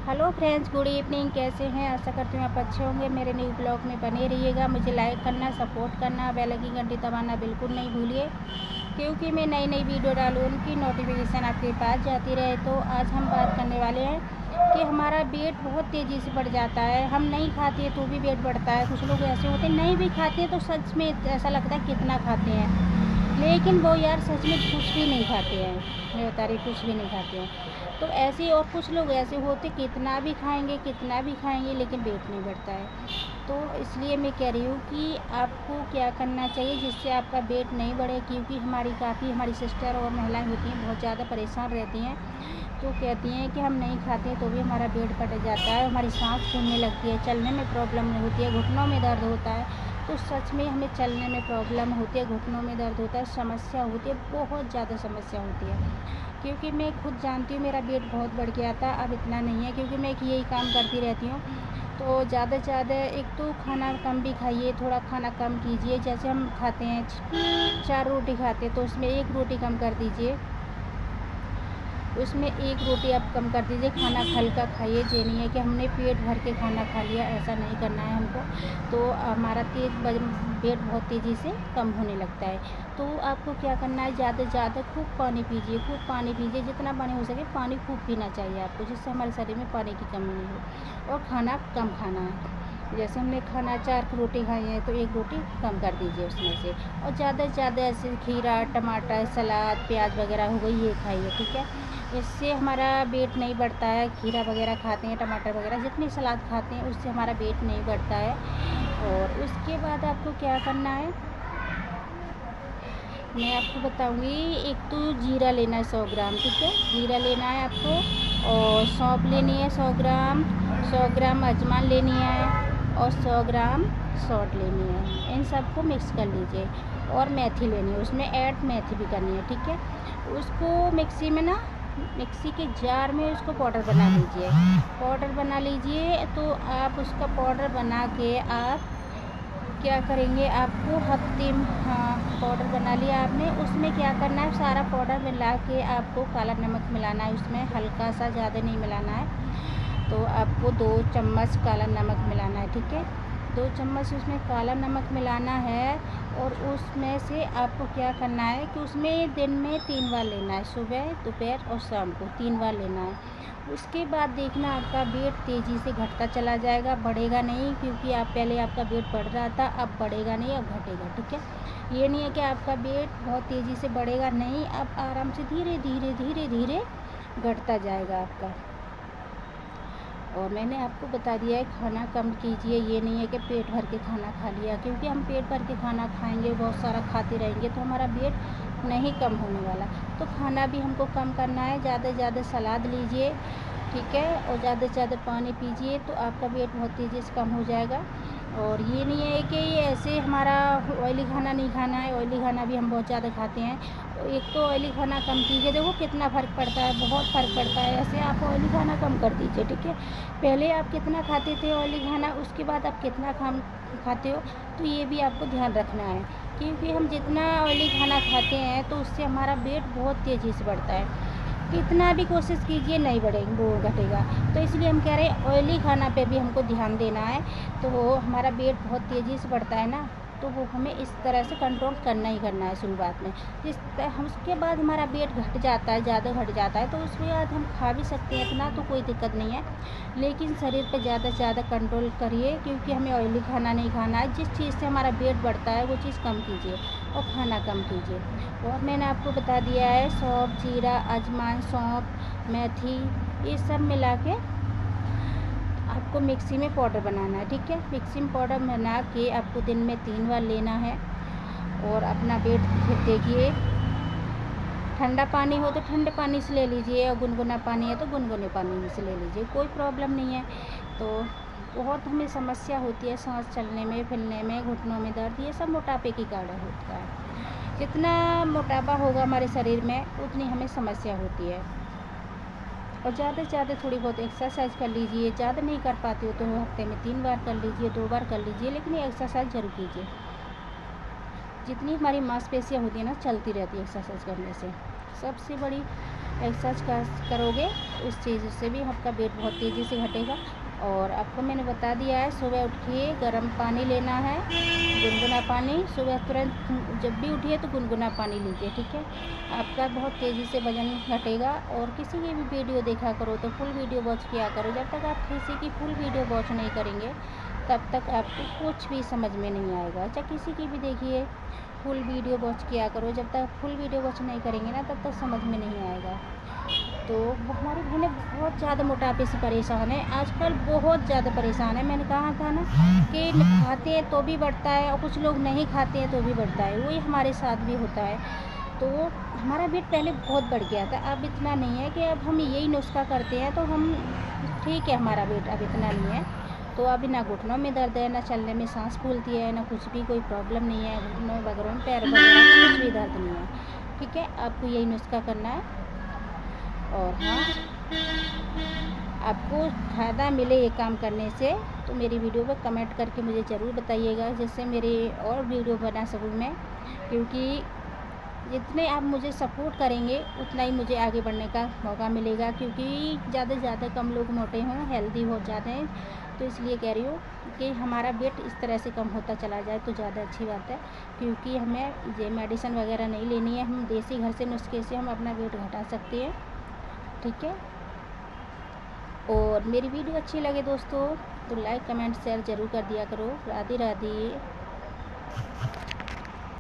Hello friends, good evening. कैसे हैं? आशा करती हूँ आप अच्छे होंगे। मेरे न्यू ब्लॉग में बने रहिएगा। मुझे लाइक करना, सपोर्ट करना, बेल की घंटी दबाना बिल्कुल नहीं भूलिए, क्योंकि मैं नई नई वीडियो डालूँ उनकी नोटिफिकेशन आपके पास जाती रहे। तो आज हम बात करने वाले हैं कि हमारा वेट बहुत तेज़ी से बढ़ जाता है। हम नहीं खाते हैं तो भी वेट बढ़ता है। कुछ लोग ऐसे होते हैं नहीं भी खाते हैं तो सच में ऐसा लगता है कितना खाते हैं, लेकिन वो यार सच में कुछ भी नहीं खाते हैं। मैं बता रही, कुछ भी नहीं खाते हैं। तो ऐसे और कुछ लोग ऐसे होते कितना भी खाएंगे लेकिन वेट नहीं बढ़ता है। तो इसलिए मैं कह रही हूँ कि आपको क्या करना चाहिए जिससे आपका वेट नहीं बढ़े, क्योंकि हमारी सिस्टर और महिलाएं होती हैं बहुत ज़्यादा परेशान रहती हैं। तो कहती हैं कि हम नहीं खाते तो भी हमारा वेट बढ़ जाता है, हमारी सांस फूलने लगती है, चलने में प्रॉब्लम होती है, घुटनों में दर्द होता है। तो सच में हमें चलने में प्रॉब्लम होती है, घुटनों में दर्द होता है, समस्या होती है, बहुत ज़्यादा समस्या होती है। क्योंकि मैं खुद जानती हूँ मेरा वेट बहुत बढ़ गया था, अब इतना नहीं है, क्योंकि मैं यही काम करती रहती हूँ। तो ज़्यादा से ज़्यादा एक तो खाना कम भी खाइए, थोड़ा खाना कम कीजिए। जैसे हम खाते हैं 4 रोटी खाते हैं तो उसमें 1 रोटी कम कर दीजिए, उसमें 1 रोटी आप कम कर दीजिए। खाना हल्का खाइए, ये नहीं है कि हमने पेट भर के खाना खा लिया, ऐसा नहीं करना है हमको। तो हमारा वेट बहुत तेज़ी से कम होने लगता है। तो आपको क्या करना है, ज़्यादा से ज़्यादा खूब पानी पीजिए, जितना पानी हो सके पानी खूब पीना चाहिए आपको, जिससे हमारे शरीर में पानी की कमी नहीं हो। और खाना कम खाना है। जैसे हमने खाना 4 रोटी खाई है तो 1 रोटी कम कर दीजिए उसमें से। और ज़्यादा से ज़्यादा ऐसे खीरा, टमाटर, सलाद, प्याज वगैरह हो गई, ये खाइए, ठीक है। इससे हमारा वेट नहीं बढ़ता है। खीरा वगैरह खाते हैं, टमाटर वगैरह जितनी सलाद खाते हैं उससे हमारा वेट नहीं बढ़ता है। और उसके बाद आपको क्या करना है मैं आपको बताऊंगी। एक तो जीरा लेना है 100 ग्राम, ठीक है, जीरा लेना है आपको। और सौंफ लेनी है 100 ग्राम, 100 ग्राम अजवाइन लेनी है, और 100 ग्राम सौंठ लेनी है। इन सबको मिक्स कर लीजिए। और मेथी लेनी है, उसमें ऐड मेथी भी करनी है, ठीक है। उसको मिक्सी के जार में उसको पाउडर बना लीजिए। तो आप उसका पाउडर बना के आप क्या करेंगे, आपको हफ्ते में, हाँ, पाउडर बना लिया आपने। उसमें क्या करना है, सारा पाउडर मिला के आपको काला नमक मिलाना है, उसमें हल्का सा, ज़्यादा नहीं मिलाना है। तो आपको 2 चम्मच काला नमक मिलाना है, ठीक है। 2 चम्मच उसमें काला नमक मिलाना है। और उसमें से आपको क्या करना है कि उसमें दिन में 3 बार लेना है, सुबह, दोपहर और शाम को 3 बार लेना है। उसके बाद देखना आपका वेट तेज़ी से घटता चला जाएगा, बढ़ेगा नहीं, क्योंकि पहले आपका वेट बढ़ रहा था, अब बढ़ेगा नहीं, अब घटेगा, ठीक है। ये नहीं है कि आपका वेट बहुत तेज़ी से बढ़ेगा, नहीं, अब आराम से धीरे धीरे घटता जाएगा आपका। और मैंने आपको बता दिया है खाना कम कीजिए। ये नहीं है कि पेट भर के खाना खा लिया, क्योंकि हम पेट भर के खाना खाएंगे, बहुत सारा खाते रहेंगे तो हमारा वेट नहीं कम होने वाला। तो खाना भी हमको कम करना है। ज़्यादा से ज़्यादा सलाद लीजिए, ठीक है, और ज़्यादा से ज़्यादा पानी पीजिए, तो आपका वेट बहुत तेज़ी से कम हो जाएगा। और ये नहीं है कि ऐसे हमारा ऑयली खाना नहीं खाना है, ऑयली खाना भी हम बहुत ज़्यादा खाते हैं। एक तो ऑयली खाना कम कीजिए, देखो कितना फ़र्क पड़ता है, बहुत फ़र्क पड़ता है। ऐसे आप ऑयली खाना कम कर दीजिए, ठीक है। पहले आप कितना खाते थे ऑयली खाना, उसके बाद आप कितना खाते हो, तो ये भी आपको ध्यान रखना है। क्योंकि हम जितना ऑयली खाना खाते हैं तो उससे हमारा वेट बहुत तेज़ी से बढ़ता है। कितना भी कोशिश कीजिए नहीं बढ़ेगा, वो घटेगा। तो इसलिए हम कह रहे हैं ऑयली खाना पे भी हमको ध्यान देना है। तो वो हमारा वेट बहुत तेज़ी से बढ़ता है ना, तो वो हमें इस तरह से कंट्रोल करना ही करना है शुरुआत में। हम उसके बाद हमारा वेट घट जाता है, ज़्यादा घट जाता है, तो उसके बाद हम खा भी सकते हैं इतना, तो कोई दिक्कत नहीं है। लेकिन शरीर पे ज़्यादा से ज़्यादा कंट्रोल करिए, क्योंकि हमें ऑयली खाना नहीं खाना है। जिस चीज़ से हमारा वेट बढ़ता है वो चीज़ कम कीजिए और खाना कम कीजिए। और मैंने आपको बता दिया है, सौंफ, जीरा, अजवाइन, सौंफ, मेथी, ये सब मिला के आपको मिक्सी में पाउडर बनाना है, ठीक है। मिक्सी में पाउडर बना के आपको दिन में 3 बार लेना है। और अपना वेट फिर देखिए, ठंडा पानी हो तो ठंडे पानी से ले लीजिए, और गुनगुना पानी है तो गुनगुने पानी से ले लीजिए, कोई प्रॉब्लम नहीं है। तो बहुत हमें समस्या होती है सांस चलने में, फिरने में, घुटनों में दर्द, ये सब मोटापे के कारण होता है। जितना मोटापा होगा हमारे शरीर में उतनी हमें समस्या होती है। और ज़्यादा से ज़्यादा थोड़ी बहुत एक्सरसाइज कर लीजिए। ज़्यादा नहीं कर पाते हो तो हफ्ते में 3 बार कर लीजिए, 2 बार कर लीजिए, लेकिन ये एक्सरसाइज ज़रूर कीजिए। जितनी हमारी मांसपेशियाँ होती हैं ना, चलती रहती है एक्सरसाइज करने से। सबसे बड़ी एक्सरसाइज करोगे उस चीज़ से भी आपका वेट बहुत तेज़ी से घटेगा। और आपको मैंने बता दिया है, सुबह उठिए गर्म पानी लेना है, गुनगुना पानी। सुबह तुरंत जब भी उठिए तो गुनगुना पानी लीजिए, ठीक है। आपका बहुत तेज़ी से वज़न घटेगा। और किसी की भी वीडियो देखा करो तो फुल वीडियो वॉच किया करो। जब तक आप किसी की फुल वीडियो वॉच नहीं करेंगे तब तक आपको कुछ भी समझ में नहीं आएगा। चाहे किसी की भी देखिए, फुल वीडियो वॉच किया करो। जब तक फुल वीडियो वॉच नहीं करेंगे ना तब तक समझ में नहीं आएगा। तो हमारी बहनें बहुत ज़्यादा मोटापे से परेशान है, आजकल बहुत ज़्यादा परेशान है। मैंने कहा था ना कि खाते हैं तो भी बढ़ता है और कुछ लोग नहीं खाते हैं तो भी बढ़ता है, वही हमारे साथ भी होता है। तो हमारा वेट पहले बहुत बढ़ गया था, अब इतना नहीं है। कि अब हम यही नुस्खा करते हैं तो हम ठीक है, हमारा वेट अब इतना नहीं है। तो अभी ना घुटनों में दर्द है, ना चलने में सांस फूलती है, ना कुछ भी कोई प्रॉब्लम नहीं है। घुटनों वगैरह में, पैर वगैरह में कुछ भी दर्द नहीं है, ठीक है। आपको यही नुस्खा करना है। और हाँ, आपको फ़ायदा मिले ये काम करने से तो मेरी वीडियो पर कमेंट करके मुझे ज़रूर बताइएगा, जिससे मेरी और वीडियो बना सकूँ मैं। क्योंकि जितने आप मुझे सपोर्ट करेंगे उतना ही मुझे आगे बढ़ने का मौका मिलेगा। क्योंकि ज़्यादा से ज़्यादा कम लोग मोटे हों, हेल्दी हो जाते हैं। तो इसलिए कह रही हूँ कि हमारा वेट इस तरह से कम होता चला जाए तो ज़्यादा अच्छी बात है। क्योंकि हमें ये मेडिसिन वगैरह नहीं लेनी है, हम देसी घर से नुस्खे से हम अपना वेट घटा सकते हैं, ठीक है। और मेरी वीडियो अच्छी लगे दोस्तों तो लाइक कमेंट शेयर ज़रूर कर दिया करो। राधे राधे।